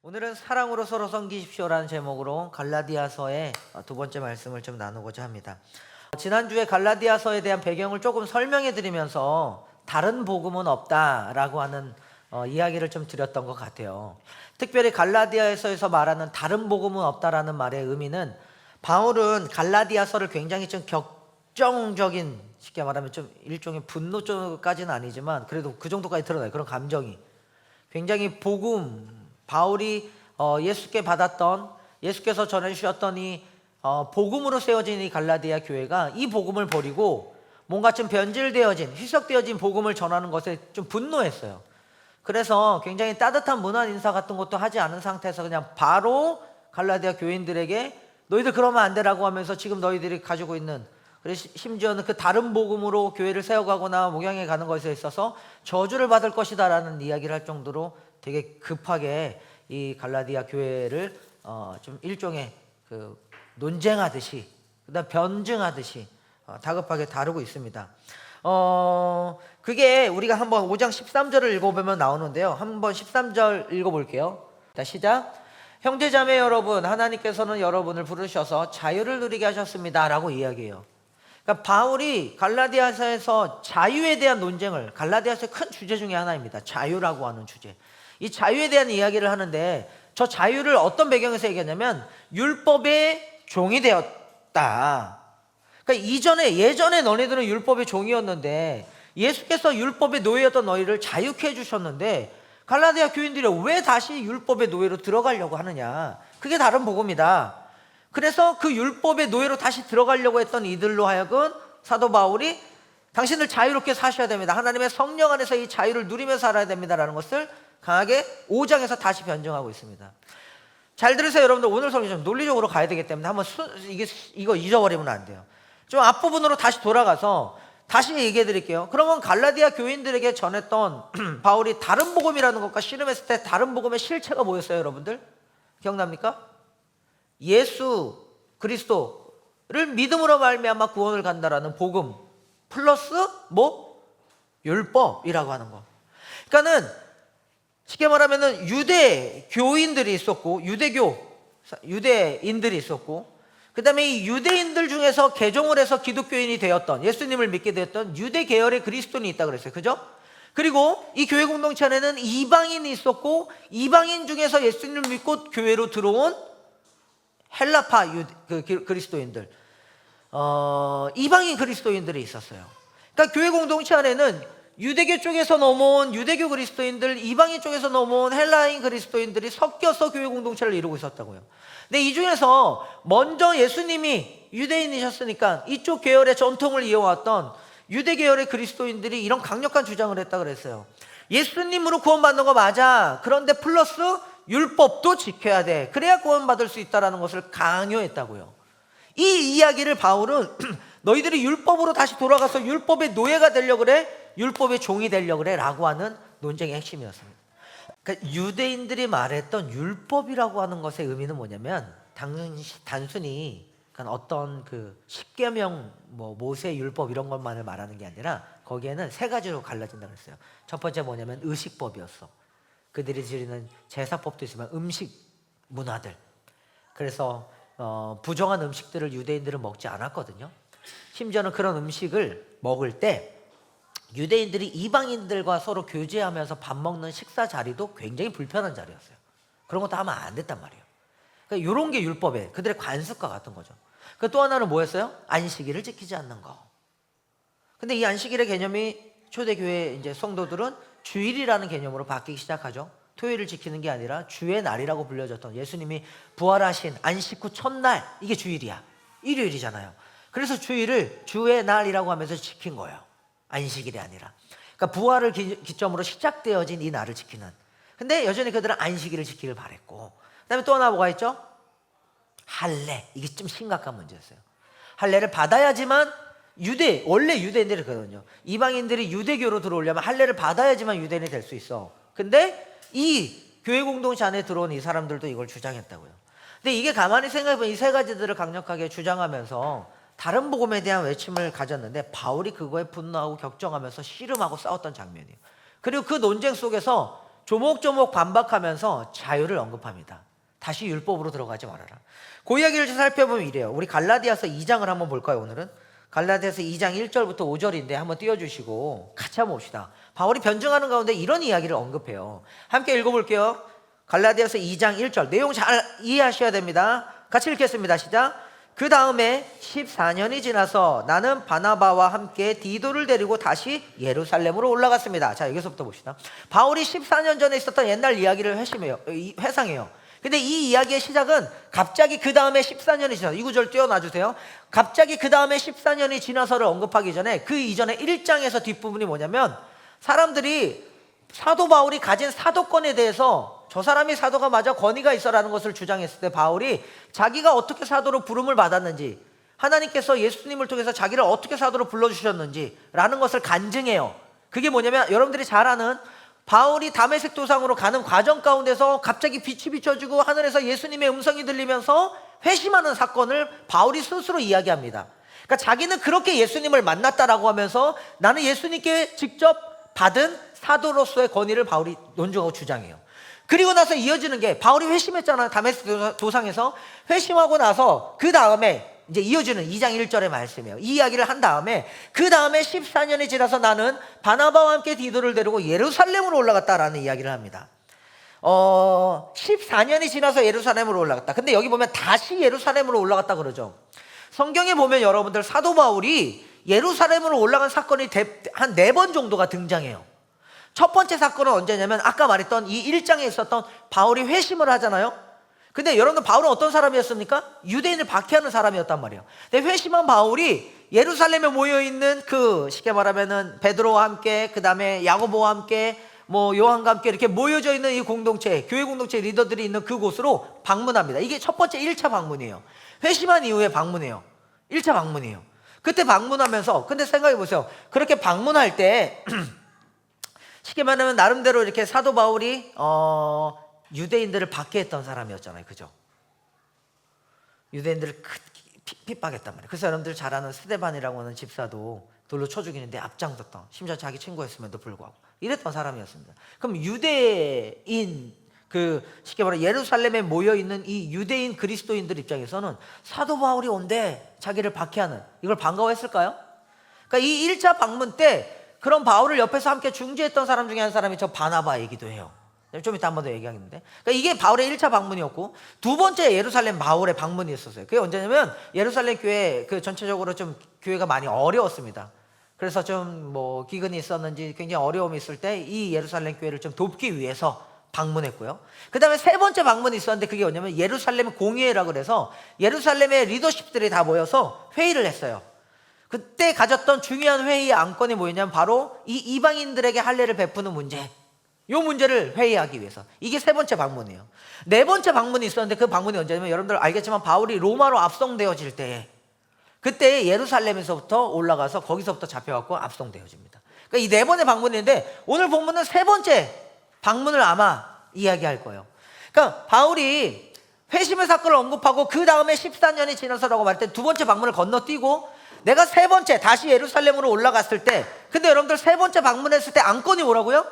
오늘은 사랑으로 서로 섬기십시오라는 제목으로 갈라디아서의 두 번째 말씀을 좀 나누고자 합니다. 지난주에 갈라디아서에 대한 배경을 조금 설명해 드리면서 다른 복음은 없다라고 하는 이야기를 좀 드렸던 것 같아요. 특별히 갈라디아서에서 말하는 다른 복음은 없다라는 말의 의미는, 바울은 갈라디아서를 굉장히 좀 격정적인, 쉽게 말하면 좀 일종의 분노까지는 아니지만 그래도 그 정도까지 드러나요. 그런 감정이 굉장히 바울이 예수께 받았던, 예수께서 전해주셨던 이 복음으로 세워진 이 갈라디아 교회가 이 복음을 버리고 뭔가 좀 변질되어진, 희석되어진 복음을 전하는 것에 좀 분노했어요. 그래서 굉장히 따뜻한 문안 인사 같은 것도 하지 않은 상태에서 그냥 바로 갈라디아 교인들에게 너희들 그러면 안 되라고 하면서 지금 너희들이 가지고 있는, 그래서 심지어는 그 다른 복음으로 교회를 세워가거나 목양해 가는 것에 있어서 저주를 받을 것이다 라는 이야기를 할 정도로 되게 급하게 이 갈라디아 교회를 좀 일종의 그 논쟁하듯이, 그다음 변증하듯이 다급하게 다루고 있습니다. 그게 우리가 한번 5장 13절을 읽어보면 나오는데요. 한번 13절 읽어볼게요. 자, 시작. 형제자매 여러분, 하나님께서는 여러분을 부르셔서 자유를 누리게 하셨습니다 라고 이야기해요. 그러니까 바울이 갈라디아서에서 자유에 대한 논쟁을, 갈라디아서의 큰 주제 중에 하나입니다. 자유라고 하는 주제. 이 자유에 대한 이야기를 하는데, 저 자유를 어떤 배경에서 얘기하냐면 율법의 종이 되었다. 그러니까 예전에 너희들은 율법의 종이었는데 예수께서 율법의 노예였던 너희를 자유케 해주셨는데 갈라디아 교인들이 왜 다시 율법의 노예로 들어가려고 하느냐. 그게 다른 복음이다. 그래서 그 율법의 노예로 다시 들어가려고 했던 이들로 하여금 사도 바울이 당신들 자유롭게 사셔야 됩니다. 하나님의 성령 안에서 이 자유를 누리며 살아야 됩니다라는 것을 강하게 5장에서 다시 변증하고 있습니다. 잘 들으세요, 여러분들. 오늘 설교 좀 논리적으로 가야 되기 때문에 한번 이거 잊어버리면 안 돼요. 좀 앞부분으로 다시 돌아가서 다시 얘기해 드릴게요. 그러면 갈라디아 교인들에게 전했던 바울이 다른 복음이라는 것과 씨름했을 때 다른 복음의 실체가 뭐였어요, 여러분들? 기억납니까? 예수 그리스도를 믿음으로 말미암아 구원을 간다라는 복음 플러스 율법이라고 하는 거. 그러니까는 쉽게 말하면은 유대교인들이 있었고 유대인들이 있었고, 그 다음에 이 유대인들 중에서 개종을 해서 기독교인이 되었던, 예수님을 믿게 되었던 유대 계열의 그리스도인이 있다고 그랬어요. 그죠? 그리고 이 교회 공동체 안에는 이방인이 있었고, 이방인 중에서 예수님을 믿고 교회로 들어온 헬라파 그리스도인들, 이방인 그리스도인들이 있었어요. 그러니까 교회 공동체 안에는 유대교 쪽에서 넘어온 유대교 그리스도인들, 이방인 쪽에서 넘어온 헬라인 그리스도인들이 섞여서 교회 공동체를 이루고 있었다고요. 근데 이 중에서 먼저 예수님이 유대인이셨으니까 이쪽 계열의 전통을 이어왔던 유대 계열의 그리스도인들이 이런 강력한 주장을 했다 그랬어요. 예수님으로 구원받는 거 맞아. 그런데 플러스 율법도 지켜야 돼. 그래야 구원받을 수 있다는 것을 강요했다고요. 이 이야기를 바울은 너희들이 율법으로 다시 돌아가서 율법의 노예가 되려고 그래, 율법의 종이 되려고 그래 라고 하는 논쟁의 핵심이었습니다. 그러니까 유대인들이 말했던 율법이라고 하는 것의 의미는 뭐냐면 단순히 어떤 그 십계명, 모세 율법 이런 것만을 말하는 게 아니라 거기에는 세 가지로 갈라진다고 했어요. 첫 번째 뭐냐면 의식법이었어. 그들이 지르는 제사법도 있지만 음식 문화들. 그래서 부정한 음식들을 유대인들은 먹지 않았거든요. 심지어는 그런 음식을 먹을 때 유대인들이 이방인들과 서로 교제하면서 밥 먹는 식사 자리도 굉장히 불편한 자리였어요. 그런 것도 하면 안 됐단 말이에요. 그러니까 이런 게 율법에 그들의 관습과 같은 거죠. 그 또 하나는 뭐였어요? 안식일을 지키지 않는 거. 근데 이 안식일의 개념이 초대교회 이제 성도들은 주일이라는 개념으로 바뀌기 시작하죠. 토요일을 지키는 게 아니라 주의 날이라고 불려졌던, 예수님이 부활하신 안식 후 첫날, 이게 주일이야. 일요일이잖아요. 그래서 주일을 주의 날이라고 하면서 지킨 거예요. 안식일이 아니라. 그러니까 부활을 기점으로 시작되어진 이 날을 지키는. 근데 여전히 그들은 안식일을 지키길 바랬고, 그 다음에 또 하나 뭐가 있죠? 할례. 이게 좀 심각한 문제였어요. 할례를 받아야지만 원래 유대인들이 그러거든요. 이방인들이 유대교로 들어오려면 할례를 받아야지만 유대인이 될 수 있어. 근데 이 교회 공동체 안에 들어온 이 사람들도 이걸 주장했다고요. 근데 이게 가만히 생각해보면 이 세 가지들을 강력하게 주장하면서 다른 복음에 대한 외침을 가졌는데, 바울이 그거에 분노하고 격정하면서 씨름하고 싸웠던 장면이에요. 그리고 그 논쟁 속에서 조목조목 반박하면서 자유를 언급합니다. 다시 율법으로 들어가지 말아라. 그 이야기를 살펴보면 이래요. 우리 갈라디아서 2장을 한번 볼까요, 오늘은? 갈라디아서 2장 1절부터 5절인데 한번 띄워주시고 같이 한번 봅시다. 바울이 변증하는 가운데 이런 이야기를 언급해요. 함께 읽어볼게요. 갈라디아서 2장 1절 내용 잘 이해하셔야 됩니다. 같이 읽겠습니다. 시작. 그 다음에 14년이 지나서 나는 바나바와 함께 디도를 데리고 다시 예루살렘으로 올라갔습니다. 자, 여기서부터 봅시다. 바울이 14년 전에 있었던 옛날 이야기를 회상해요. 근데 이 이야기의 시작은 갑자기 그 다음에 14년이 지나서, 이 구절 띄워놔주세요. 갑자기 그 다음에 14년이 지나서를 언급하기 전에 그 이전에 1장에서 뒷부분이 뭐냐면, 사람들이 사도 바울이 가진 사도권에 대해서 저 사람이 사도가 맞아 권위가 있어라는 것을 주장했을 때 바울이 자기가 어떻게 사도로 부름을 받았는지, 하나님께서 예수님을 통해서 자기를 어떻게 사도로 불러주셨는지 라는 것을 간증해요. 그게 뭐냐면 여러분들이 잘 아는 바울이 다메섹 도상으로 가는 과정 가운데서 갑자기 빛이 비춰지고 하늘에서 예수님의 음성이 들리면서 회심하는 사건을 바울이 스스로 이야기합니다. 그러니까 자기는 그렇게 예수님을 만났다라고 하면서 나는 예수님께 직접 받은 사도로서의 권위를 바울이 논증하고 주장해요. 그리고 나서 이어지는 게 바울이 회심했잖아요. 다메섹 도상에서 회심하고 나서 그 다음에 이제 이어지는 2장 1절의 말씀이에요. 이 이야기를 한 다음에 그 다음에 14년이 지나서 나는 바나바와 함께 디도를 데리고 예루살렘으로 올라갔다라는 이야기를 합니다. 14년이 지나서 예루살렘으로 올라갔다. 근데 여기 보면 다시 예루살렘으로 올라갔다 그러죠. 성경에 보면 여러분들 사도 바울이 예루살렘으로 올라간 사건이 한 4번 정도가 등장해요. 첫 번째 사건은 언제냐면 아까 말했던 이 1장에 있었던 바울이 회심을 하잖아요. 근데 여러분들 바울은 어떤 사람이었습니까? 유대인을 박해하는 사람이었단 말이에요. 근데 회심한 바울이 예루살렘에 모여있는 그 쉽게 말하면은 베드로와 함께, 그 다음에 야고보와 함께, 뭐 요한과 함께 이렇게 모여져 있는 이 공동체, 교회 공동체 리더들이 있는 그곳으로 방문합니다. 이게 첫 번째 1차 방문이에요. 회심한 이후에 방문해요. 1차 방문이에요. 그때 방문하면서, 근데 생각해 보세요. 그렇게 방문할 때 쉽게 말하면 나름대로 이렇게 사도 바울이 유대인들을 박해했던 사람이었잖아요. 그죠? 유대인들을 핍박했단 말이에요. 그래서 여러분들 잘 아는 스데반이라고 하는 집사도 돌로 쳐 죽이는데 앞장섰던, 심지어 자기 친구였음에도 불구하고 이랬던 사람이었습니다. 그럼 유대인, 쉽게 말해 예루살렘에 모여있는 이 유대인 그리스도인들 입장에서는 사도 바울이 온대 자기를 박해하는, 이걸 반가워했을까요? 그러니까 이 1차 방문 때 그런 바울을 옆에서 함께 중재했던 사람 중에 한 사람이 저 바나바이기도 해요. 좀 이따 한 번 더 얘기하겠는데, 그러니까 이게 바울의 1차 방문이었고, 두 번째 예루살렘 바울의 방문이었어요. 그게 언제냐면 예루살렘 교회 전체적으로 좀 교회가 많이 어려웠습니다. 그래서 좀 뭐 기근이 있었는지 굉장히 어려움이 있을 때 이 예루살렘 교회를 좀 돕기 위해서 방문했고요. 그 다음에 세 번째 방문이 있었는데 그게 뭐냐면 예루살렘 공회라고 그래서 예루살렘의 리더십들이 다 모여서 회의를 했어요. 그때 가졌던 중요한 회의의 안건이 뭐였냐면 바로 이 이방인들에게 할례를 베푸는 문제, 이 문제를 회의하기 위해서. 이게 세 번째 방문이에요. 네 번째 방문이 있었는데 그 방문이 언제냐면 여러분들 알겠지만 바울이 로마로 압송되어질 때, 그때 예루살렘에서부터 올라가서 거기서부터 잡혀갖고 압송되어집니다. 그러니까 이 네 번의 방문인데 오늘 본문은 세 번째 방문을 아마 이야기할 거예요. 그러니까 바울이 회심의 사건을 언급하고 그 다음에 14년이 지나서라고 말할 때 두 번째 방문을 건너뛰고 내가 세 번째 다시 예루살렘으로 올라갔을 때, 근데 여러분들 세 번째 방문했을 때 안건이 뭐라고요?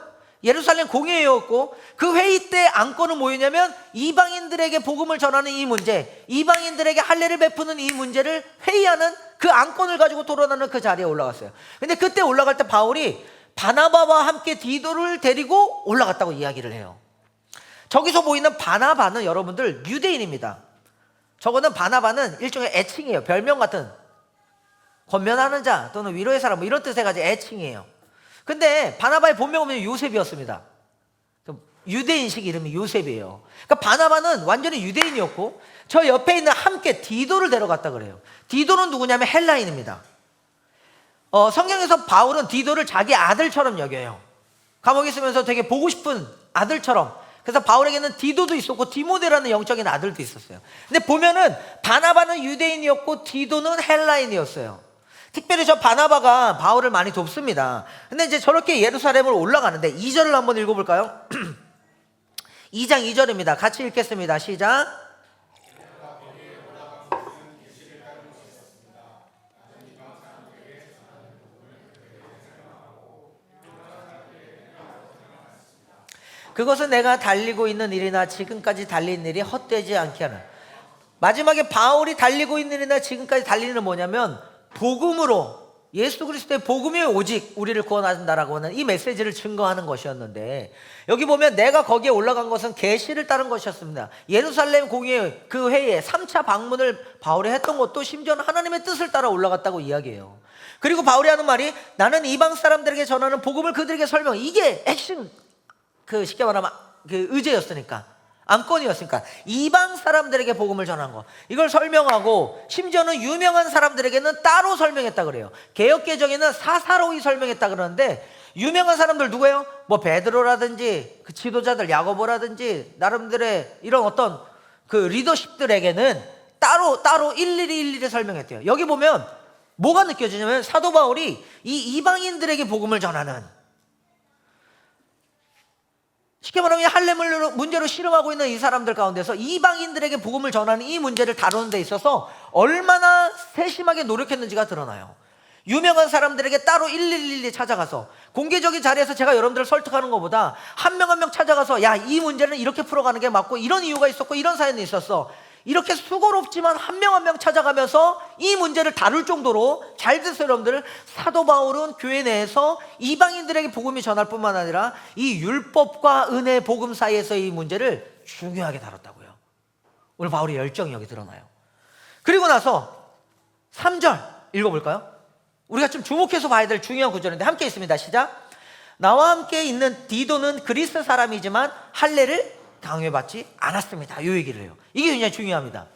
예루살렘 공회였고 그 회의 때 안건은 뭐였냐면 이방인들에게 복음을 전하는 이 문제, 이방인들에게 할례를 베푸는 이 문제를 회의하는 그 안건을 가지고 토론하는 그 자리에 올라갔어요. 근데 그때 올라갈 때 바울이 바나바와 함께 디도를 데리고 올라갔다고 이야기를 해요. 저기서 보이는 바나바는 여러분들 유대인입니다. 저거는 바나바는 일종의 애칭이에요. 별명 같은, 권면하는 자 또는 위로의 사람 뭐 이런 뜻의 가지고 애칭이에요. 근데 바나바의 본명은 요셉이었습니다. 유대인식 이름이 요셉이에요. 그러니까 바나바는 완전히 유대인이었고 저 옆에 있는 함께 디도를 데려갔다 그래요. 디도는 누구냐면 헬라인입니다. 성경에서 바울은 디도를 자기 아들처럼 여겨요. 감옥에 있으면서 되게 보고 싶은 아들처럼. 그래서 바울에게는 디도도 있었고 디모데라는 영적인 아들도 있었어요. 근데 보면은 바나바는 유대인이었고 디도는 헬라인이었어요. 특별히 저 바나바가 바울을 많이 돕습니다. 근데 이제 저렇게 예루살렘을 올라가는데 2절을 한번 읽어볼까요? 2장 2절입니다. 같이 읽겠습니다. 시작. 그것은 내가 달리고 있는 일이나 지금까지 달린 일이 헛되지 않게 하는. 마지막에 바울이 달리고 있는 일이나 지금까지 달리는 일은 뭐냐면 복음으로, 예수 그리스도의 복음이 오직 우리를 구원한다라고 하는 이 메시지를 증거하는 것이었는데, 여기 보면 내가 거기에 올라간 것은 계시를 따른 것이었습니다. 예루살렘 공회 그 회의에 3차 방문을 바울이 했던 것도 심지어는 하나님의 뜻을 따라 올라갔다고 이야기해요. 그리고 바울이 하는 말이 나는 이방 사람들에게 전하는 복음을 그들에게 설명. 이게 핵심, 그 쉽게 말하면 그 의제였으니까, 안건이었으니까 이방 사람들에게 복음을 전한 거, 이걸 설명하고 심지어는 유명한 사람들에게는 따로 설명했다 그래요. 개역개정에는 사사로이 설명했다 그러는데, 유명한 사람들 누구예요? 뭐 베드로라든지 그 지도자들 야고보라든지 나름대로의 이런 어떤 그 리더십들에게는 따로 일일이 설명했대요. 여기 보면 뭐가 느껴지냐면 사도 바울이 이 이방인들에게 복음을 전하는, 쉽게 말하면 할례물 문제로 씨름하고 있는 이 사람들 가운데서 이방인들에게 복음을 전하는 이 문제를 다루는 데 있어서 얼마나 세심하게 노력했는지가 드러나요. 유명한 사람들에게 따로 일일이 찾아가서, 공개적인 자리에서 제가 여러분들을 설득하는 것보다 한 명 한 명 찾아가서 야, 이 문제는 이렇게 풀어가는 게 맞고 이런 이유가 있었고 이런 사연이 있었어, 이렇게 수고롭지만 한 명 한 명 찾아가면서 이 문제를 다룰 정도로, 잘 드세요 여러분들, 사도 바울은 교회 내에서 이방인들에게 복음이 전할 뿐만 아니라 이 율법과 은혜 복음 사이에서 이 문제를 중요하게 다뤘다고요. 오늘 바울의 열정이 여기 드러나요. 그리고 나서 3절 읽어볼까요? 우리가 좀 주목해서 봐야 될 중요한 구절인데 함께 있습니다. 시작. 나와 함께 있는 디도는 그리스 사람이지만 할례를 강요받지 않았습니다. 이 얘기를 해요. 이게 굉장히 중요합니다.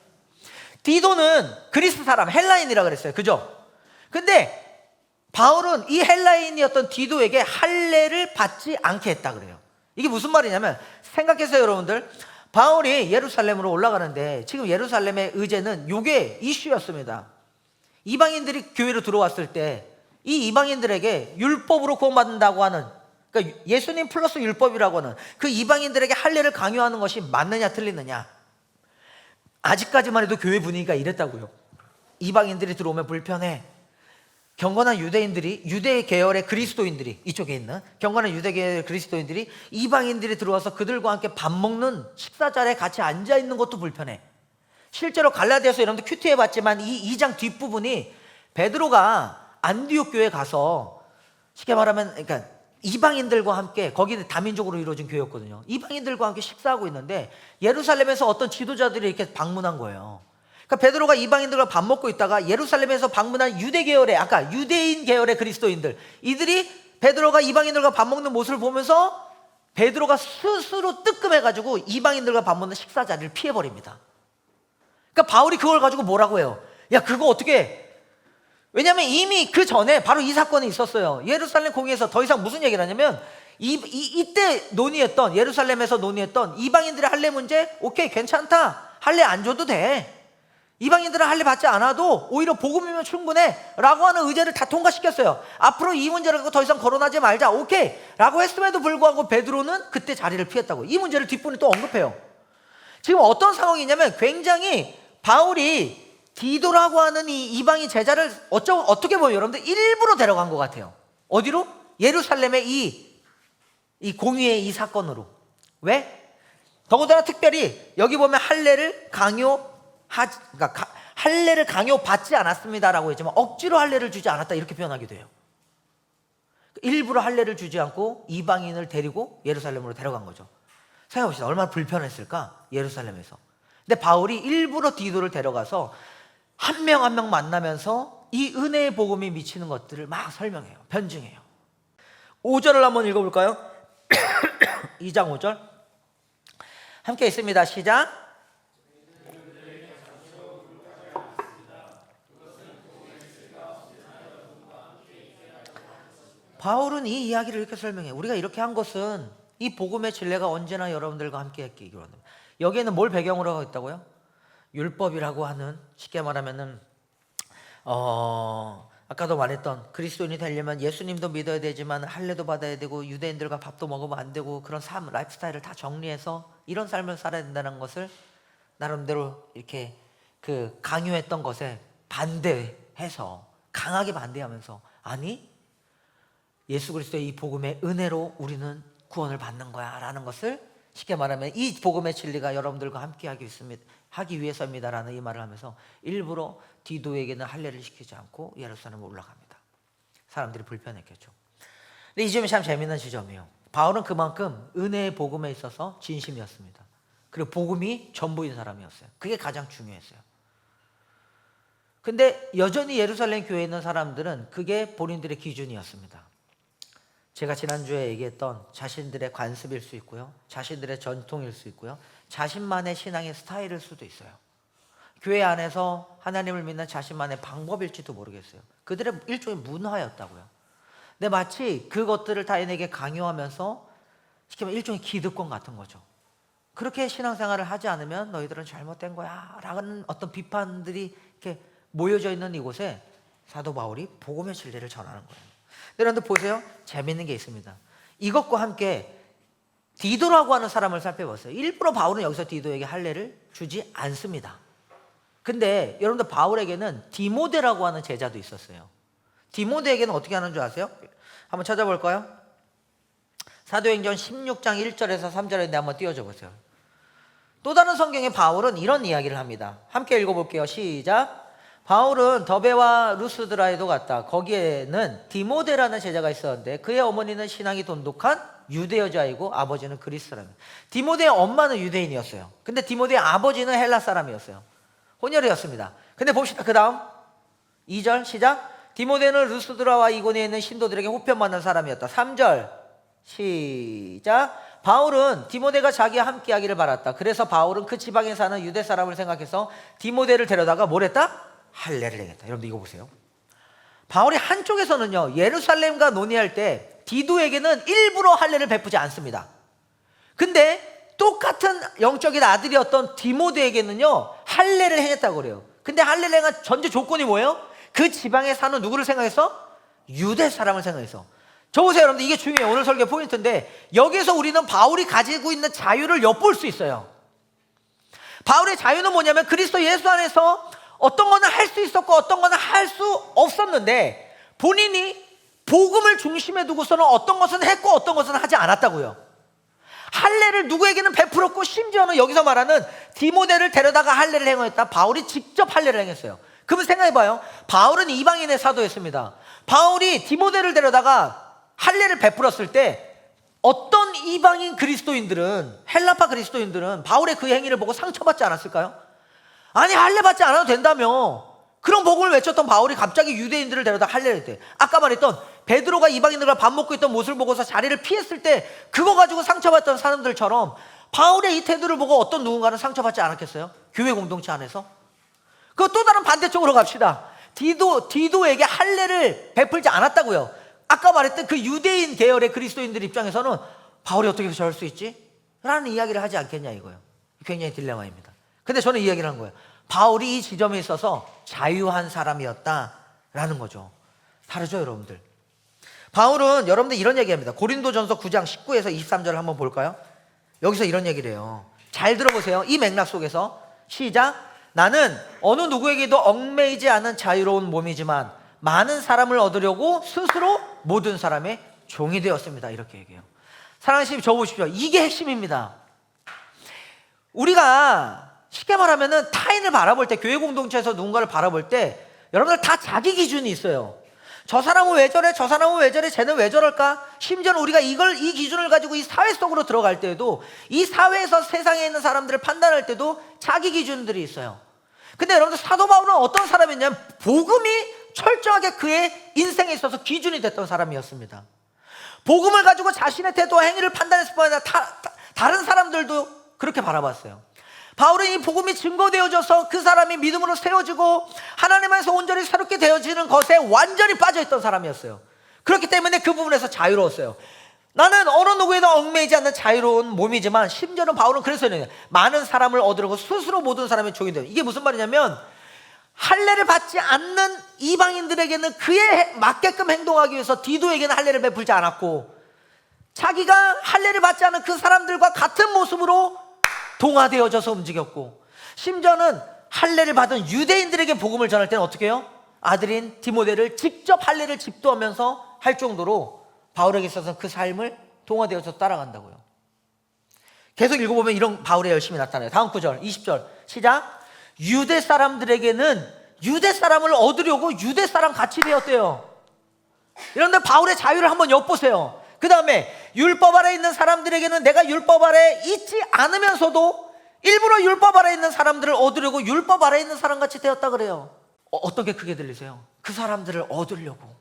디도는 그리스 사람, 헬라인이라 그랬어요. 그죠? 근데 바울은 이 헬라인이었던 디도에게 할례를 받지 않게 했다 그래요. 이게 무슨 말이냐면, 생각해서요 여러분들, 바울이 예루살렘으로 올라가는데 지금 예루살렘의 의제는 이게 이슈였습니다. 이방인들이 교회로 들어왔을 때 이 이방인들에게 율법으로 구원받는다고 하는, 그러니까 예수님 플러스 율법이라고 하는 그 이방인들에게 할례를 강요하는 것이 맞느냐 틀리느냐. 아직까지만 해도 교회 분위기가 이랬다고요. 이방인들이 들어오면 불편해. 경건한 유대인들이, 유대 계열의 그리스도인들이, 이쪽에 있는 경건한 유대 계열의 그리스도인들이 이방인들이 들어와서 그들과 함께 밥 먹는 식사 자리에 같이 앉아 있는 것도 불편해. 실제로 갈라디아서 여러분들 큐티해 봤지만 이 2장 뒷부분이 베드로가 안디옥 교회에 가서, 쉽게 말하면 그러니까 이방인들과 함께, 거기는 다민족으로 이루어진 교회였거든요. 이방인들과 함께 식사하고 있는데 예루살렘에서 어떤 지도자들이 이렇게 방문한 거예요. 그러니까 베드로가 이방인들과 밥 먹고 있다가 예루살렘에서 방문한 유대 계열의, 아까 유대인 계열의 그리스도인들, 이들이 베드로가 이방인들과 밥 먹는 모습을 보면서 베드로가 스스로 뜨끔해가지고 이방인들과 밥 먹는 식사 자리를 피해버립니다. 그러니까 바울이 그걸 가지고 뭐라고 해요? 야, 그거 어떻게? 왜냐하면 이미 그 전에 바로 이 사건이 있었어요. 예루살렘 공회에서 더 이상 무슨 얘기를 하냐면, 이때 논의했던, 예루살렘에서 논의했던 이방인들의 할례 문제, 오케이 괜찮다, 할례 안 줘도 돼, 이방인들은 할례 받지 않아도 오히려 복음이면 충분해 라고 하는 의제를 다 통과시켰어요. 앞으로 이 문제를 갖고 더 이상 거론하지 말자, 오케이 라고 했음에도 불구하고 베드로는 그때 자리를 피했다고. 이 문제를 뒷부분에 또 언급해요. 지금 어떤 상황이냐면, 굉장히 바울이 디도라고 하는 이 이방인 제자를 어떻게 보면 여러분들 일부러 데려간 것 같아요. 어디로? 예루살렘의 이 공의의 이 사건으로. 왜? 더군다나 특별히 여기 보면 할례를 그러니까 할례를 강요받지 않았습니다라고 했지만 억지로 할례를 주지 않았다 이렇게 표현하게 돼요. 일부러 할례를 주지 않고 이방인을 데리고 예루살렘으로 데려간 거죠. 생각해봅시다. 얼마나 불편했을까 예루살렘에서. 근데 바울이 일부러 디도를 데려가서 한 명 한 명 만나면서 이 은혜의 복음이 미치는 것들을 막 설명해요. 변증해요. 5절을 한번 읽어볼까요? 2장 5절 함께 있습니다. 시작. 바울은 이 이야기를 이렇게 설명해요. 우리가 이렇게 한 것은 이 복음의 진리가 언제나 여러분들과 함께 했기 원합니다. 여기에는 뭘 배경으로 하고 있다고요? 율법이라고 하는, 쉽게 말하면은 아까도 말했던, 그리스도인이 되려면 예수님도 믿어야 되지만 할례도 받아야 되고 유대인들과 밥도 먹으면 안 되고 그런 삶, 라이프스타일을 다 정리해서 이런 삶을 살아야 된다는 것을 나름대로 이렇게 그 강요했던 것에 반대해서, 강하게 반대하면서, 아니 예수 그리스도의 이 복음의 은혜로 우리는 구원을 받는 거야 라는 것을 쉽게 말하면 이 복음의 진리가 여러분들과 함께 하기 위해서입니다라는 이 말을 하면서 일부러 디도에게는 할례를 시키지 않고 예루살렘으로 올라갑니다. 사람들이 불편했겠죠. 근데 이 점이 참 재미있는 지점이에요. 바울은 그만큼 은혜의 복음에 있어서 진심이었습니다. 그리고 복음이 전부인 사람이었어요. 그게 가장 중요했어요. 근데 여전히 예루살렘 교회에 있는 사람들은 그게 본인들의 기준이었습니다. 제가 지난주에 얘기했던 자신들의 관습일 수 있고요, 자신들의 전통일 수 있고요, 자신만의 신앙의 스타일일 수도 있어요. 교회 안에서 하나님을 믿는 자신만의 방법일지도 모르겠어요. 그들의 일종의 문화였다고요. 근데 마치 그것들을 타인에게 강요하면서 쉽게 말하면 일종의 기득권 같은 거죠. 그렇게 신앙생활을 하지 않으면 너희들은 잘못된 거야 라는 어떤 비판들이 이렇게 모여져 있는 이곳에 사도 바울이 복음의 진리를 전하는 거예요. 여러분들 보세요. 재밌는 게 있습니다. 이것과 함께 디도라고 하는 사람을 살펴봤어요. 일부러 바울은 여기서 디도에게 할례를 주지 않습니다. 근데 여러분들 바울에게는 디모데라고 하는 제자도 있었어요. 디모데에게는 어떻게 하는 줄 아세요? 한번 찾아볼까요? 사도행전 16장 1절에서 3절에 한번 띄워줘 보세요. 또 다른 성경에 바울은 이런 이야기를 합니다. 함께 읽어볼게요. 시작. 바울은 더베와 루스드라에도 갔다. 거기에는 디모데라는 제자가 있었는데 그의 어머니는 신앙이 돈독한 유대 여자이고 아버지는 그리스 사람이에요. 디모데의 엄마는 유대인이었어요. 근데 디모데의 아버지는 헬라 사람이었어요. 혼혈이었습니다. 근데 봅시다. 그 다음 2절 시작. 디모데는 루스드라와 이고니에 있는 신도들에게 호편받는 사람이었다. 3절 시작. 바울은 디모데가 자기와 함께하기를 바랐다. 그래서 바울은 그 지방에 사는 유대 사람을 생각해서 디모데를 데려다가 뭘 했다? 할례를 행했다. 여러분들 이거 보세요. 바울이 한쪽에서는요 예루살렘과 논의할 때 디도에게는 일부러 할례를 베푸지 않습니다. 근데 똑같은 영적인 아들이었던 디모데에게는요 할례를 행했다고 그래요. 근데 할례를 행한 전제 조건이 뭐예요? 그 지방에 사는 누구를 생각해서? 유대 사람을 생각해서. 저 보세요 여러분들, 이게 중요해요. 오늘 설교 포인트인데 여기서 우리는 바울이 가지고 있는 자유를 엿볼 수 있어요. 바울의 자유는 뭐냐면 그리스도 예수 안에서 어떤 거는 할 수 있었고 어떤 거는 할 수 없었는데 본인이 복음을 중심에 두고서는 어떤 것은 했고 어떤 것은 하지 않았다고요. 할례를 누구에게는 베풀었고 심지어는 여기서 말하는 디모데를 데려다가 할례를 행했다. 바울이 직접 할례를 행했어요. 그러면 생각해봐요. 바울은 이방인의 사도였습니다. 바울이 디모데를 데려다가 할례를 베풀었을 때 어떤 이방인 그리스도인들은, 헬라파 그리스도인들은 바울의 그 행위를 보고 상처받지 않았을까요? 아니 할례 받지 않아도 된다며. 그런 복음을 외쳤던 바울이 갑자기 유대인들을 데려다 할례를 했대. 아까 말했던 베드로가 이방인들과 밥 먹고 있던 모습을 보고서 자리를 피했을 때 그거 가지고 상처받던 사람들처럼 바울의 이 태도를 보고 어떤 누군가는 상처받지 않았겠어요? 교회 공동체 안에서. 그 또 다른 반대쪽으로 갑시다. 디도에게 할례를 베풀지 않았다고요. 아까 말했던 그 유대인 계열의 그리스도인들 입장에서는 바울이 어떻게 저럴 수 있지? 라는 이야기를 하지 않겠냐 이거예요. 굉장히 딜레마입니다. 근데 저는 이 이야기를 한 거예요. 바울이 이 지점에 있어서 자유한 사람이었다라는 거죠. 다르죠 여러분들? 바울은 여러분들 이런 얘기합니다. 고린도전서 9장 19에서 23절을 한번 볼까요? 여기서 이런 얘기를 해요. 잘 들어보세요. 이 맥락 속에서 시작. 나는 어느 누구에게도 얽매이지 않은 자유로운 몸이지만 많은 사람을 얻으려고 스스로 모든 사람의 종이 되었습니다. 이렇게 얘기해요. 사랑하는 시님, 저 보십시오. 이게 핵심입니다. 우리가 쉽게 말하면은 타인을 바라볼 때, 교회 공동체에서 누군가를 바라볼 때 여러분들 다 자기 기준이 있어요. 저 사람은 왜 저래? 저 사람은 왜 저래? 쟤는 왜 저럴까? 심지어는 우리가 이 기준을 가지고 이 사회 속으로 들어갈 때에도 이 사회에서 세상에 있는 사람들을 판단할 때도 자기 기준들이 있어요. 근데 여러분들 사도 바울은 어떤 사람이냐면 복음이 철저하게 그의 인생에 있어서 기준이 됐던 사람이었습니다. 복음을 가지고 자신의 태도와 행위를 판단했을 뿐 아니라 다른 사람들도 그렇게 바라봤어요. 바울은 이 복음이 증거되어져서 그 사람이 믿음으로 세워지고 하나님 안에서 온전히 새롭게 되어지는 것에 완전히 빠져있던 사람이었어요. 그렇기 때문에 그 부분에서 자유로웠어요. 나는 어느 누구에도 얽매이지 않는 자유로운 몸이지만 심지어는 바울은 그래서 많은 사람을 얻으려고 스스로 모든 사람의 종이 돼요. 이게 무슨 말이냐면 할례를 받지 않는 이방인들에게는 그에 맞게끔 행동하기 위해서 디도에게는 할례를 베풀지 않았고 자기가 할례를 받지 않은 그 사람들과 같은 모습으로 동화되어져서 움직였고 심지어는 할례를 받은 유대인들에게 복음을 전할 때는 어떻게 해요? 아들인 디모데를 직접 할례를 집도하면서 할 정도로 바울에게 있어서 그 삶을 동화되어서 따라간다고요. 계속 읽어보면 이런 바울의 열심이 나타나요. 다음 구절 20절 시작. 유대 사람들에게는 유대 사람을 얻으려고 유대 사람 같이 되었대요. 이런데 바울의 자유를 한번 엿보세요. 그 다음에 율법 아래 있는 사람들에게는 내가 율법 아래 있지 않으면서도 일부러 율법 아래 있는 사람들을 얻으려고 율법 아래 있는 사람같이 되었다 그래요. 어떻게 크게 들리세요? 그 사람들을 얻으려고,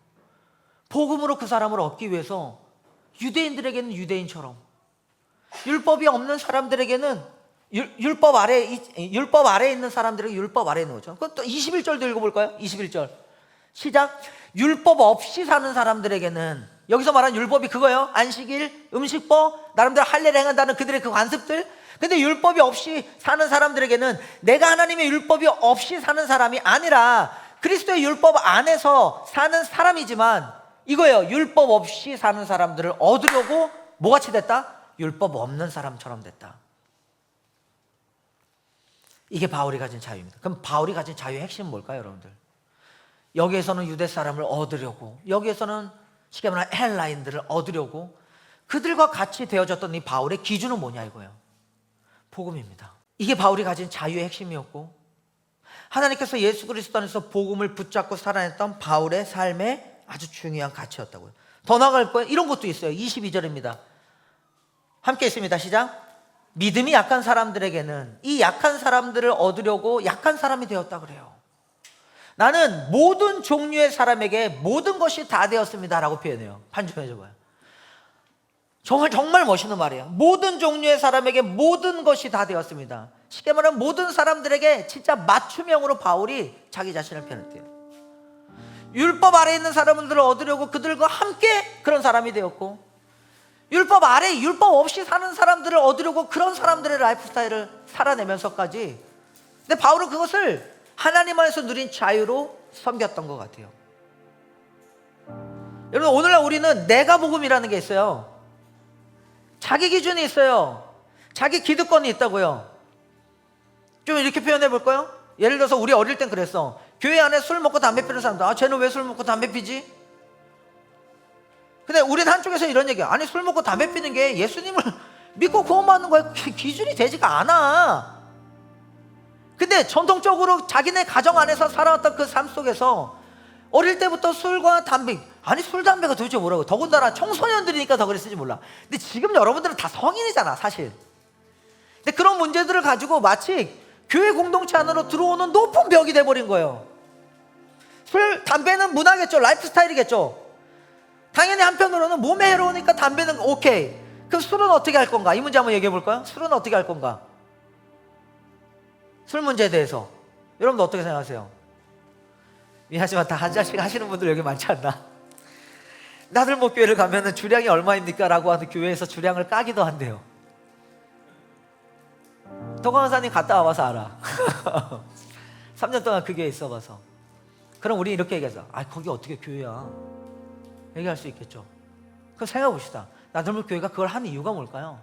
복음으로 그 사람을 얻기 위해서 유대인들에게는 유대인처럼, 율법이 없는 사람들에게는 율법 아래에 있는 사람들에게 율법 아래에 있는 거죠. 그럼 또 21절도 읽어볼까요? 21절 시작. 율법 없이 사는 사람들에게는, 여기서 말하는 율법이 그거예요. 안식일, 음식법, 나름대로 할례를 행한다는 그들의 그 관습들. 근데 율법이 없이 사는 사람들에게는 내가 하나님의 율법이 없이 사는 사람이 아니라 그리스도의 율법 안에서 사는 사람이지만 이거예요. 율법 없이 사는 사람들을 얻으려고 뭐같이 됐다? 율법 없는 사람처럼 됐다. 이게 바울이 가진 자유입니다. 그럼 바울이 가진 자유의 핵심은 뭘까요, 여러분들? 여기에서는 유대 사람을 얻으려고, 여기에서는 쉽게 말하면 헬라인들을 얻으려고 그들과 같이 되어졌던 이 바울의 기준은 뭐냐 이거예요. 복음입니다. 이게 바울이 가진 자유의 핵심이었고, 하나님께서 예수 그리스도 안에서 복음을 붙잡고 살아냈던 바울의 삶의 아주 중요한 가치였다고요. 더 나아갈 거예요. 이런 것도 있어요. 22절입니다. 함께 있습니다. 시작. 믿음이 약한 사람들에게는 이 약한 사람들을 얻으려고 약한 사람이 되었다 그래요. 나는 모든 종류의 사람에게 모든 것이 다 되었습니다 라고 표현해요. 반주해줘 봐요. 정말 멋있는 말이에요. 모든 종류의 사람에게 모든 것이 다 되었습니다. 쉽게 말하면 모든 사람들에게 진짜 맞춤형으로 바울이 자기 자신을 표현했대요. 율법 아래에 있는 사람들을 얻으려고 그들과 함께 그런 사람이 되었고, 율법 아래, 율법 없이 사는 사람들을 얻으려고 그런 사람들의 라이프 스타일을 살아내면서까지, 근데 바울은 그것을 하나님 안에서 누린 자유로 섬겼던 것 같아요. 여러분, 오늘날 우리는 내가 복음이라는 게 있어요. 자기 기준이 있어요. 자기 기득권이 있다고요. 좀 이렇게 표현해 볼까요? 예를 들어서 우리 어릴 땐 그랬어. 교회 안에 술 먹고 담배 피는 사람들, 아 쟤는 왜 술 먹고 담배 피지? 근데 우리는 한쪽에서 이런 얘기야. 아니 술 먹고 담배 피는 게 예수님을 믿고 구원받는 거에 기준이 되지가 않아. 근데 전통적으로 자기네 가정 안에서 살아왔던 그 삶 속에서 어릴 때부터 술과 담배, 아니 술 담배가 도대체 뭐라고, 더군다나 청소년들이니까 더 그랬을지 몰라. 근데 지금 여러분들은 다 성인이잖아 사실. 근데 그런 문제들을 가지고 마치 교회 공동체 안으로 들어오는 높은 벽이 돼버린 거예요. 술, 담배는 문화겠죠. 라이프 스타일이겠죠. 당연히 한편으로는 몸에 해로우니까 담배는 오케이. 그럼 술은 어떻게 할 건가? 이 문제 한번 얘기해 볼까요? 술은 어떻게 할 건가? 술 문제에 대해서 여러분들 어떻게 생각하세요? 미안하지만 다 한 잔씩 하시는 분들 여기 많지 않나? 나들목 교회를 가면은 주량이 얼마입니까? 라고 하는 교회에서 주량을 까기도 한대요. 도광사님 갔다 와봐서 알아. 3년 동안 그 교회에 있어봐서. 그럼 우리 이렇게 얘기하자. 아 거기 어떻게 교회야? 얘기할 수 있겠죠. 그럼 생각해 봅시다. 나들목 교회가 그걸 하는 이유가 뭘까요?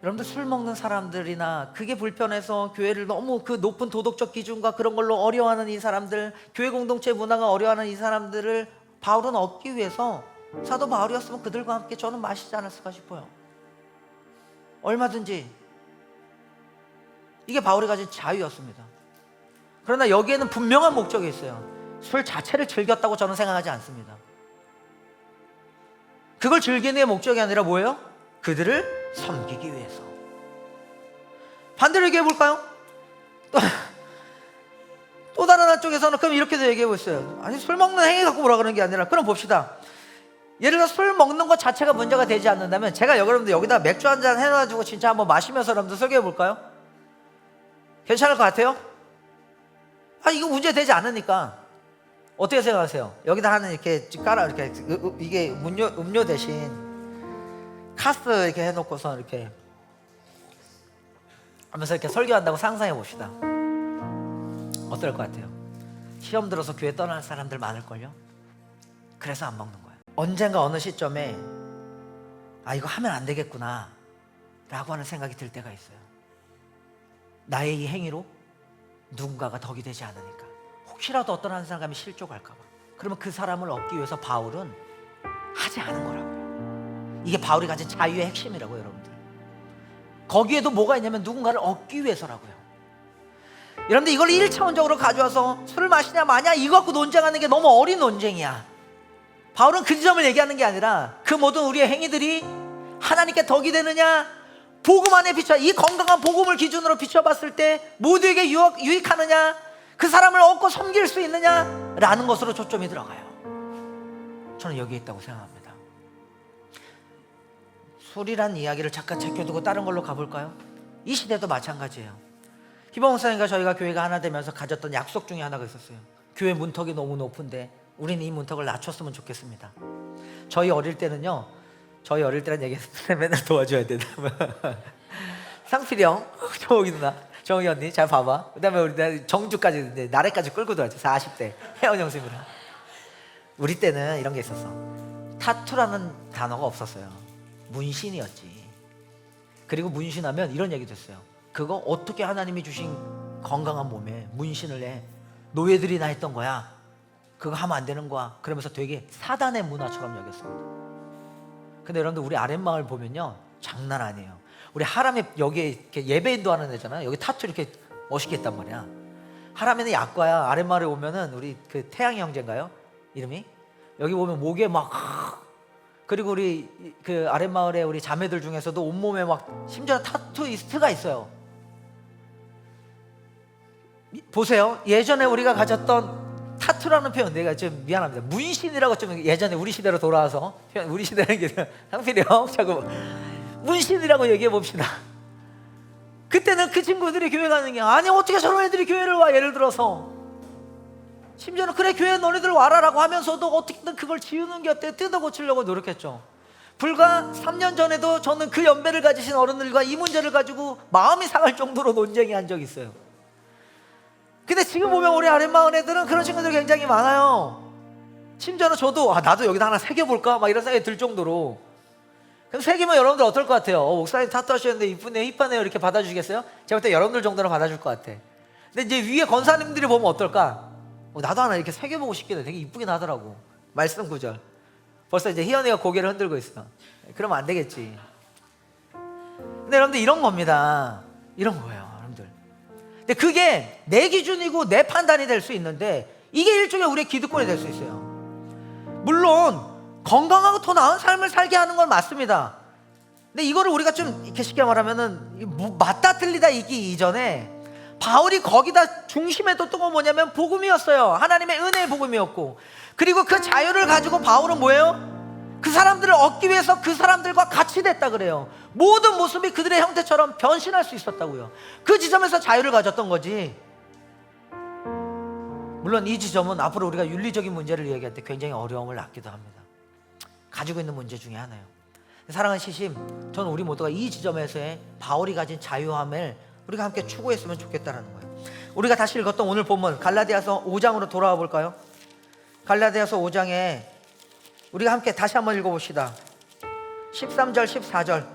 여러분들 술 먹는 사람들이나 그게 불편해서 교회를 너무 그 높은 도덕적 기준과 그런 걸로 어려워하는 이 사람들, 교회 공동체 문화가 어려워하는 이 사람들을 바울은 얻기 위해서 사도 바울이었으면 그들과 함께 저는 마시지 않았을까 싶어요. 얼마든지. 이게 바울이 가진 자유였습니다. 그러나 여기에는 분명한 목적이 있어요. 술 자체를 즐겼다고 저는 생각하지 않습니다. 그걸 즐기는 게 목적이 아니라 뭐예요? 그들을 섬기기 위해서. 반대로 얘기해 볼까요? 또 다른 한쪽에서는 그럼 이렇게도 얘기해 보세요. 아니 술 먹는 행위 갖고 뭐라 그러는 게 아니라, 그럼 봅시다. 예를 들어 술 먹는 것 자체가 문제가 되지 않는다면 제가 여러분들 여기다 맥주 한잔 해놔가지고 진짜 한번 마시면서 여러분들 설교해 볼까요? 괜찮을 것 같아요? 아 이거 문제 되지 않으니까. 어떻게 생각하세요? 여기다 하는 이렇게 깔아, 이렇게 이게 음료 대신 카스 이렇게 해놓고서 이렇게 하면서 이렇게 설교한다고 상상해 봅시다. 어떨 것 같아요? 시험 들어서 교회 떠나는 사람들 많을걸요? 그래서 안 먹는 거예요. 언젠가 어느 시점에 아 이거 하면 안 되겠구나 라고 하는 생각이 들 때가 있어요. 나의 이 행위로 누군가가 덕이 되지 않으니까, 혹시라도 어떤 사람이 실족할까 봐. 그러면 그 사람을 얻기 위해서 바울은 하지 않은 거라고요. 이게 바울이 가진 자유의 핵심이라고요, 여러분들. 거기에도 뭐가 있냐면 누군가를 얻기 위해서라고요. 여러분들 이걸 1차원적으로 가져와서 술을 마시냐 마냐 이거 갖고 논쟁하는 게 너무 어린 논쟁이야. 바울은 그 지점을 얘기하는 게 아니라 그 모든 우리의 행위들이 하나님께 덕이 되느냐, 복음 안에 비춰, 이 건강한 복음을 기준으로 비춰봤을 때 모두에게 유익하느냐, 그 사람을 얻고 섬길 수 있느냐라는 것으로 초점이 들어가요. 저는 여기에 있다고 생각합니다. 술이란 이야기를 잠깐 제껴두고 다른 걸로 가볼까요? 이 시대도 마찬가지예요. 희범 목사님과 저희가 교회가 하나 되면서 가졌던 약속 중에 하나가 있었어요. 교회 문턱이 너무 높은데 우리는 이 문턱을 낮췄으면 좋겠습니다. 저희 어릴 때는 얘기했을 맨날 도와줘야 된다. 상필이 형, 정욱이 누나, 정욱이 언니 잘 봐봐. 그 다음에 우리 정주까지, 나래까지 끌고 들어왔죠. 40대 혜원 형님이랑. 우리 때는 이런 게 있었어. 타투라는 단어가 없었어요. 문신이었지. 그리고 문신하면 이런 얘기도 했어요. 그거 어떻게 하나님이 주신 건강한 몸에 문신을 해? 노예들이 나 했던 거야. 그거 하면 안 되는 거야. 그러면서 되게 사단의 문화처럼 여겼습니다. 근데 여러분들 우리 아랫마을 보면요, 장난 아니에요. 우리 하람에 여기에 이렇게 예배인도 하는 애잖아요. 여기 타투 이렇게 멋있게 했단 말이야. 하람에는 약과야. 아랫마을에 오면은 우리 그 태양이 형제인가요? 이름이? 여기 보면 목에 막, 그리고 우리 그 아랫마을에 우리 자매들 중에서도 온몸에 막 심지어 타투이스트가 있어요. 보세요. 예전에 우리가 가졌던 타투라는 표현, 내가 좀 미안합니다. 문신이라고 좀 예전에 우리 시대로 돌아와서 우리 시대라는 게 상필이 형 자꾸 문신이라고 얘기해 봅시다. 그때는 그 친구들이 교회 가는 게 아니 어떻게 저런 애들이 교회를 와, 예를 들어서 심지어는 그래 교회 너네들 와라라고 하면서도 어떻게든 그걸 지우는 게 어때, 뜯어 고치려고 노력했죠. 불과 3년 전에도 저는 그 연배를 가지신 어른들과 이 문제를 가지고 마음이 상할 정도로 논쟁이 한 적이 있어요. 근데 지금 보면 우리 아랫마을 애들은 그런 친구들이 굉장히 많아요. 심지어는 저도 나도 여기다 하나 새겨볼까 막 이런 생각이 들 정도로. 그럼 새기면 여러분들 어떨 것 같아요? 목사님 타투 하셨는데 이쁘네 힙하네요 이렇게 받아주시겠어요? 제가 볼 때 여러분들 정도는 받아줄 것 같아. 근데 이제 위에 권사님들이 보면 어떨까? 나도 하나 이렇게 새겨보고 싶긴 해. 되게 이쁘긴 하더라고. 말씀 구절. 벌써 이제 희연이가 고개를 흔들고 있어. 그러면 안 되겠지. 근데 여러분들 이런 겁니다. 이런 거예요. 근데 그게 내 기준이고 내 판단이 될 수 있는데 이게 일종의 우리의 기득권이 될 수 있어요. 물론 건강하고 더 나은 삶을 살게 하는 건 맞습니다. 근데 이거를 우리가 좀 이렇게 쉽게 말하면은 맞다 틀리다 있기 이전에 바울이 거기다 중심에 뒀던 건 뭐냐면 복음이었어요. 하나님의 은혜의 복음이었고, 그리고 그 자유를 가지고 바울은 뭐예요? 그 사람들을 얻기 위해서 그 사람들과 같이 됐다 그래요. 모든 모습이 그들의 형태처럼 변신할 수 있었다고요. 그 지점에서 자유를 가졌던 거지. 물론 이 지점은 앞으로 우리가 윤리적인 문제를 얘기할 때 굉장히 어려움을 낳기도 합니다. 가지고 있는 문제 중에 하나예요. 사랑하는 시심, 저는 우리 모두가 이 지점에서의 바울이 가진 자유함을 우리가 함께 추구했으면 좋겠다는 거예요. 우리가 다시 읽었던 오늘 본문 갈라디아서 5장으로 돌아와 볼까요? 갈라디아서 5장에 우리가 함께 다시 한번 읽어봅시다. 13절 14절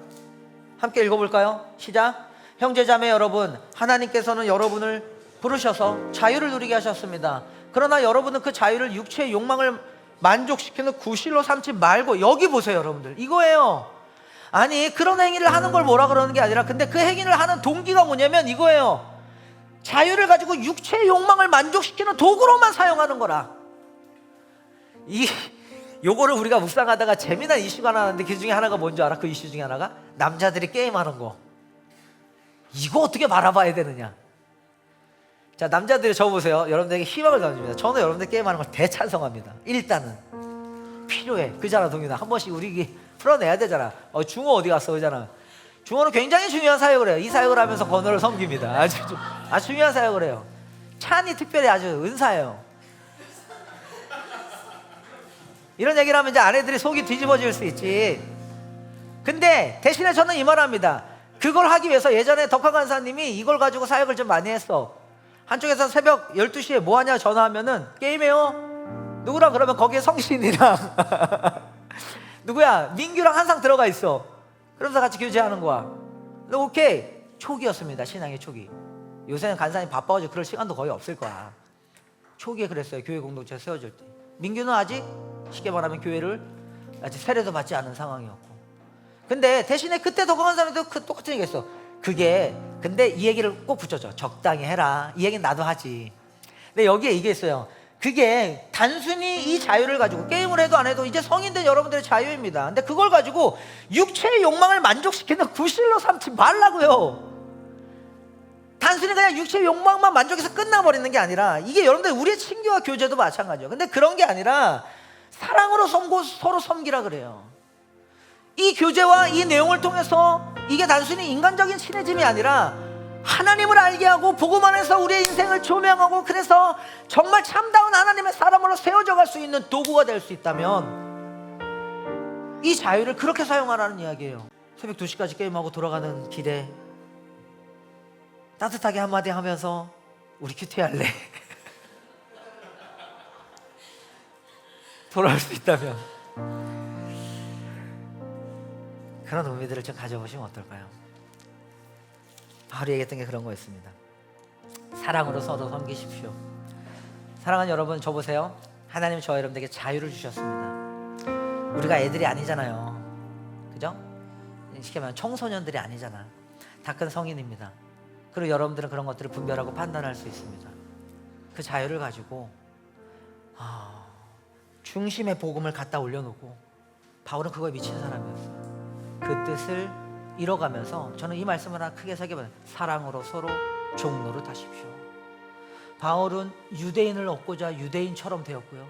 함께 읽어볼까요? 시작. 형제자매 여러분, 하나님께서는 여러분을 부르셔서 자유를 누리게 하셨습니다. 그러나 여러분은 그 자유를 육체의 욕망을 만족시키는 구실로 삼지 말고, 여기 보세요 여러분들, 이거예요. 아니 그런 행위를 하는 걸 뭐라 그러는 게 아니라, 근데 그 행위를 하는 동기가 뭐냐면 이거예요. 자유를 가지고 육체의 욕망을 만족시키는 도구로만 사용하는 거라. 요거를 우리가 묵상하다가 재미난 이슈가 나왔는데 그 중에 하나가 뭔지 알아? 그 이슈 중에 하나가 남자들이 게임하는 거. 이거 어떻게 바라봐야 되느냐. 자, 남자들이 저 보세요. 여러분들에게 희망을 던집니다. 저는 여러분들 게임하는 걸 대찬성합니다. 일단은 필요해. 그잖아 동윤아, 한 번씩 우리 풀어내야 되잖아. 중호 어디 갔어? 그잖아. 중호는 굉장히 중요한 사역을 해요. 이 사역을 하면서 번호를 섬깁니다. 아주 중요한 사역을 해요. 찬이 특별히 아주 은사예요. 이런 얘기를 하면 이제 아내들이 속이 뒤집어질 수 있지. 근데 대신에 저는 이 말을 합니다. 그걸 하기 위해서 예전에 덕화 간사님이 이걸 가지고 사역을 좀 많이 했어. 한쪽에서 새벽 12시에 뭐 하냐 전화하면은 게임해요. 누구랑? 그러면 거기에 성신이랑 누구야? 민규랑 항상 들어가 있어. 그러면서 같이 교제하는 거야. 근데 오케이. 초기였습니다. 신앙의 초기. 요새는 간사님 바빠가지고 그럴 시간도 거의 없을 거야. 초기에 그랬어요. 교회 공동체 세워질 때. 민규는 아직 쉽게 말하면 교회를 아직 세례도 받지 않은 상황이었고, 근데 대신에 그때 더 강한 사람도 똑같은 얘기 했어. 그게 근데 이 얘기를 꼭 붙여줘. 적당히 해라. 이 얘기는 나도 하지. 근데 여기에 이게 있어요. 그게 단순히 이 자유를 가지고 게임을 해도 안 해도 이제 성인 된 여러분들의 자유입니다. 근데 그걸 가지고 육체의 욕망을 만족시키는 구실로 삼지 말라고요. 단순히 그냥 육체의 욕망만 만족해서 끝나버리는 게 아니라, 이게 여러분들 우리의 친교와 교제도 마찬가지예요. 근데 그런 게 아니라 사랑으로 섬고 서로 섬기라 그래요. 이 교제와 이 내용을 통해서 이게 단순히 인간적인 친해짐이 아니라 하나님을 알게 하고 복음 안에서 우리의 인생을 조명하고, 그래서 정말 참다운 하나님의 사람으로 세워져 갈 수 있는 도구가 될 수 있다면 이 자유를 그렇게 사용하라는 이야기예요. 새벽 2시까지 게임하고 돌아가는 길에 따뜻하게 한마디 하면서 우리 큐티할래? 돌아올 수 있다면 그런 의미들을 좀 가져보시면 어떨까요? 바울이 얘기했던 게 그런 거였습니다. 사랑으로 서로 섬기십시오. 사랑하는 여러분, 저 보세요. 하나님 저 여러분들에게 자유를 주셨습니다. 우리가 애들이 아니잖아요. 그죠? 쉽게 말하면 청소년들이 아니잖아. 다 큰 성인입니다. 그리고 여러분들은 그런 것들을 분별하고 판단할 수 있습니다. 그 자유를 가지고 중심의 복음을 갖다 올려놓고, 바울은 그거에 미친 사람이었어요. 그 뜻을 이뤄가면서 저는 이 말씀을 하나 크게 새겨봐요. 사랑으로 서로 종노릇 하십시오. 바울은 유대인을 얻고자 유대인처럼 되었고요,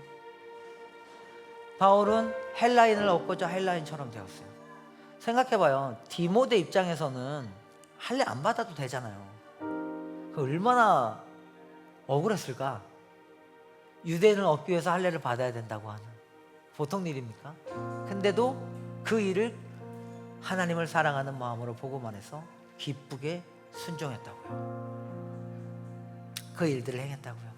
바울은 헬라인을 얻고자 헬라인처럼 되었어요. 생각해봐요. 디모데 입장에서는 할례 안 받아도 되잖아요. 그 얼마나 억울했을까? 유대인을 얻기 위해서 할례를 받아야 된다고 하는, 보통 일입니까? 근데도 그 일을 하나님을 사랑하는 마음으로 복음 안에서 기쁘게 순종했다고요. 그 일들을 행했다고요.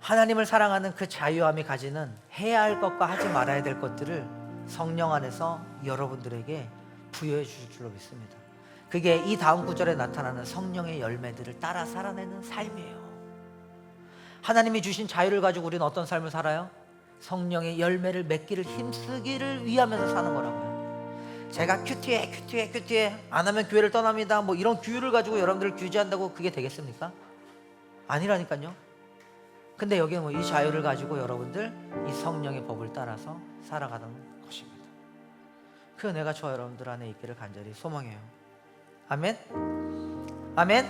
하나님을 사랑하는 그 자유함이 가지는 해야 할 것과 하지 말아야 될 것들을 성령 안에서 여러분들에게 부여해 주실 줄로 믿습니다. 그게 이 다음 구절에 나타나는 성령의 열매들을 따라 살아내는 삶이에요. 하나님이 주신 자유를 가지고 우리는 어떤 삶을 살아요? 성령의 열매를 맺기를 힘쓰기를 위하면서 사는 거라고요. 제가 큐티해 안 하면 교회를 떠납니다, 뭐 이런 규율을 가지고 여러분들을 규제한다고 그게 되겠습니까? 아니라니까요. 근데 여기는 이 자유를 가지고 여러분들 이 성령의 법을 따라서 살아가는 것입니다. 그 은혜가 저와 여러분들 안에 있기를 간절히 소망해요. 아멘. 아멘.